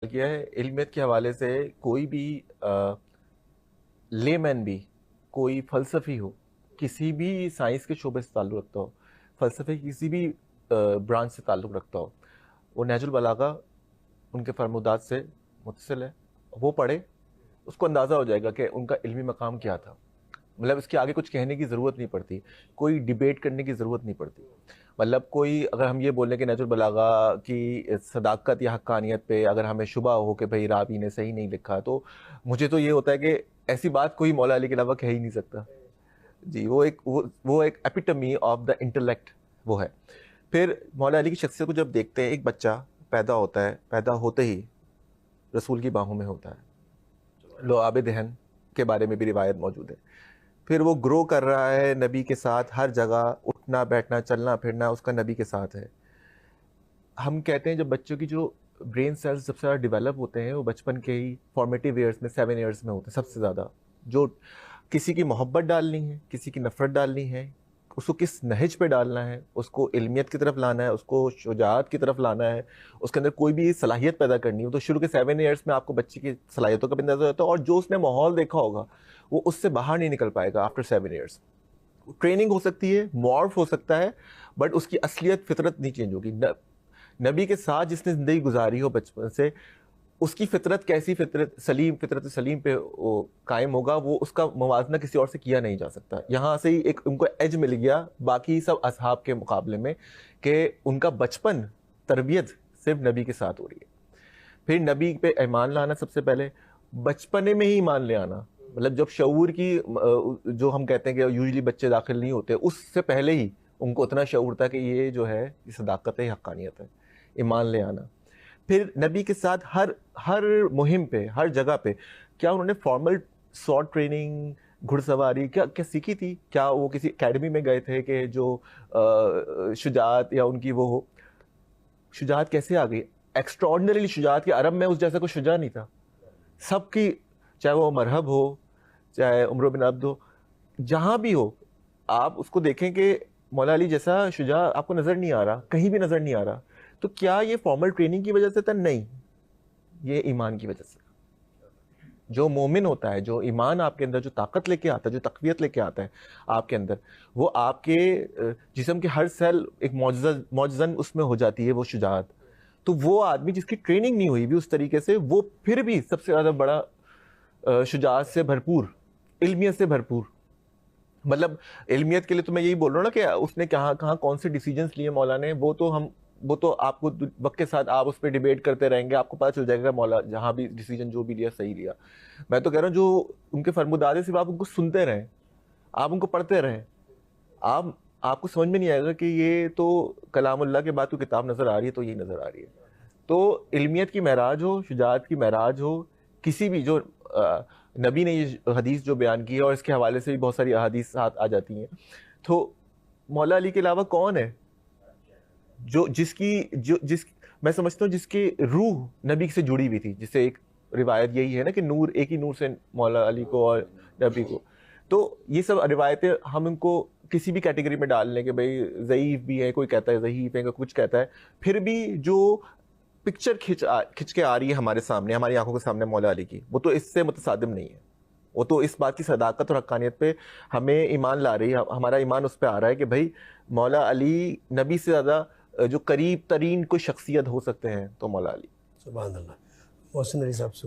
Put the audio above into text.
کیا ہے علمیت کے حوالے سے کوئی بھی لے مین بھی، کوئی فلسفی ہو، کسی بھی سائنس کے شعبے سے تعلق رکھتا ہو، فلسفے کی کسی بھی برانچ سے تعلق رکھتا ہو، وہ نہج البلاغہ ان کے فرمودات سے متصل ہے. وہ پڑھے، اس کو اندازہ ہو جائے گا کہ ان کا علمی مقام کیا تھا. مطلب اس کے آگے کچھ کہنے کی ضرورت نہیں پڑتی، کوئی ڈیبیٹ کرنے کی ضرورت نہیں پڑتی. مطلب کوئی اگر ہم یہ بولیں کہ نہج البلاغہ کی صداقت یا حقانیت پہ اگر ہمیں شبہ ہو کہ بھئی راوی نے صحیح نہیں لکھا، تو مجھے تو یہ ہوتا ہے کہ ایسی بات کوئی مولا علی کے علاوہ کہہ ہی نہیں سکتا. جی وہ ایک ایپیٹمی آف دا انٹلیکٹ وہ ہے. پھر مولا علی کی شخصیت کو جب دیکھتے ہیں، ایک بچہ پیدا ہوتا ہے، پیدا ہوتے ہی رسول کی باہوں میں ہوتا ہے. لعاب دہن کے بارے میں بھی روایت موجود ہے. پھر وہ گرو کر رہا ہے نبی کے ساتھ، ہر جگہ اٹھنا بیٹھنا چلنا پھرنا اس کا نبی کے ساتھ ہے. ہم کہتے ہیں جب بچوں کی جو برین سیلز سب سے زیادہ ڈیولپ ہوتے ہیں وہ بچپن کے ہی فارمیٹیو ایئرس میں 7 ایئرس میں ہوتے ہیں سب سے زیادہ. جو کسی کی محبت ڈالنی ہے، کسی کی نفرت ڈالنی ہے، اس کو کس نہج پہ ڈالنا ہے، اس کو علمیت کی طرف لانا ہے، اس کو شجاعت کی طرف لانا ہے، اس کے اندر کوئی بھی صلاحیت پیدا کرنی ہے، تو شروع کے 7 ایئرس میں آپ کو بچے کی صلاحیتوں کا بھی اندازہ ہوتا ہے. اور جو اس نے ماحول دیکھا ہوگا وہ اس سے باہر نہیں نکل پائے گا آفٹر 7 ایئرس. ٹریننگ ہو سکتی ہے، مورف ہو سکتا ہے، بٹ اس کی اصلیت فطرت نہیں چینج ہوگی. نبی کے ساتھ جس نے زندگی گزاری ہو بچپن سے، اس کی فطرت کیسی فطرت سلیم پہ وہ قائم ہوگا، وہ اس کا موازنہ کسی اور سے کیا نہیں جا سکتا. یہاں سے ہی ایک ان کو ایج مل گیا باقی سب اصحاب کے مقابلے میں کہ ان کا بچپن تربیت صرف نبی کے ساتھ ہو رہی ہے. پھر نبی پہ ایمان لانا، سب سے پہلے بچپنے میں ہی ایمان لے آنا. مطلب جب شعور کی جو ہم کہتے ہیں کہ یوزلی بچے داخل نہیں ہوتے، اس سے پہلے ہی ان کو اتنا شعور تھا کہ یہ جو ہے یہ صداقت ہے، حقانیت ہے، ایمان لے آنا. پھر نبی کے ساتھ ہر مہم پہ، ہر جگہ پہ کیا انہوں نے فارمل سوارڈ ٹریننگ، گھڑ سواری کیا سیکھی تھی؟ کیا وہ کسی اکیڈمی میں گئے تھے کہ جو شجاعت یا ان کی وہ ہو؟ شجاعت کیسے آ گئی؟ ایکسٹراڈنریلی شجاعت کے عرب میں اس جیسا کوئی شجاع نہیں تھا. سب کی، چاہے وہ مرحب ہو، چاہے عمرو بن عبد ہو، جہاں بھی ہو آپ اس کو دیکھیں کہ مولا علی جیسا شجاع آپ کو نظر نہیں آ رہا، کہیں بھی نظر نہیں آ رہا. تو کیا یہ فارمل ٹریننگ کی وجہ سے تھا؟ نہیں، یہ ایمان کی وجہ سے. جو مومن ہوتا ہے، جو ایمان آپ کے اندر جو طاقت لے کے آتا ہے، جو تقویت لے کے آتا ہے آپ کے اندر، وہ آپ کے جسم کے ہر سیل ایک معجزن اس میں ہو جاتی ہے وہ شجاعت. تو وہ آدمی جس کی ٹریننگ نہیں ہوئی بھی اس طریقے سے، وہ پھر بھی سب سے زیادہ بڑا شجاعت سے بھرپور، علمیت سے بھرپور. مطلب علمیت کے لیے تو میں یہی بول رہا ہوں نا کہ اس نے کہاں کون سے ڈیسیجنس لیے مولا نے، وہ تو آپ کو وقت کے ساتھ آپ اس پہ ڈیبیٹ کرتے رہیں گے، آپ کو پتہ چل جائے گا مولا جہاں بھی ڈیسیجن جو بھی لیا صحیح لیا. میں تو کہہ رہا ہوں جو ان کے فرمودات ہیں صرف آپ ان کو سنتے رہیں، آپ ان کو پڑھتے رہیں، آپ کو سمجھ میں نہیں آئے گا کہ یہ تو کلام اللہ کے بعد کوئی کتاب نظر آ رہی ہے، تو یہ نظر آ رہی ہے. تو علمیت کی معراج ہو، شجاعت کی معراج ہو، کسی بھی جو نبی نے یہ حدیث جو بیان کی ہے، اور اس کے حوالے سے بھی بہت ساری احادیث ساتھ آ جاتی ہیں، تو مولا علی کے علاوہ کون ہے جس میں سمجھتا ہوں جس کی روح نبی سے جڑی ہوئی تھی. جسے ایک روایت یہی ہے نا کہ نور، ایک ہی نور سے مولا علی کو اور نبی کو. تو یہ سب روایتیں ہم ان کو کسی بھی کیٹیگری میں ڈال لیں کہ بھئی ضعیف بھی ہے، کوئی کہتا ہے ضعیف ہے، کوئی کچھ کہتا ہے، پھر بھی جو پکچر کھنچ کے آ رہی ہے ہمارے سامنے، ہماری آنکھوں کے سامنے مولا علی کی، وہ تو اس سے متصادم نہیں ہے. وہ تو اس بات کی صداقت اور حقانیت پہ ہمیں ایمان لا رہی ہے. ہمارا ایمان اس پہ آ رہا ہے کہ بھائی مولا علی نبی سے زیادہ جو قریب ترین کوئی شخصیت ہو سکتے ہیں تو مولا علی. سبحان اللہ. محسن علی صاحب سے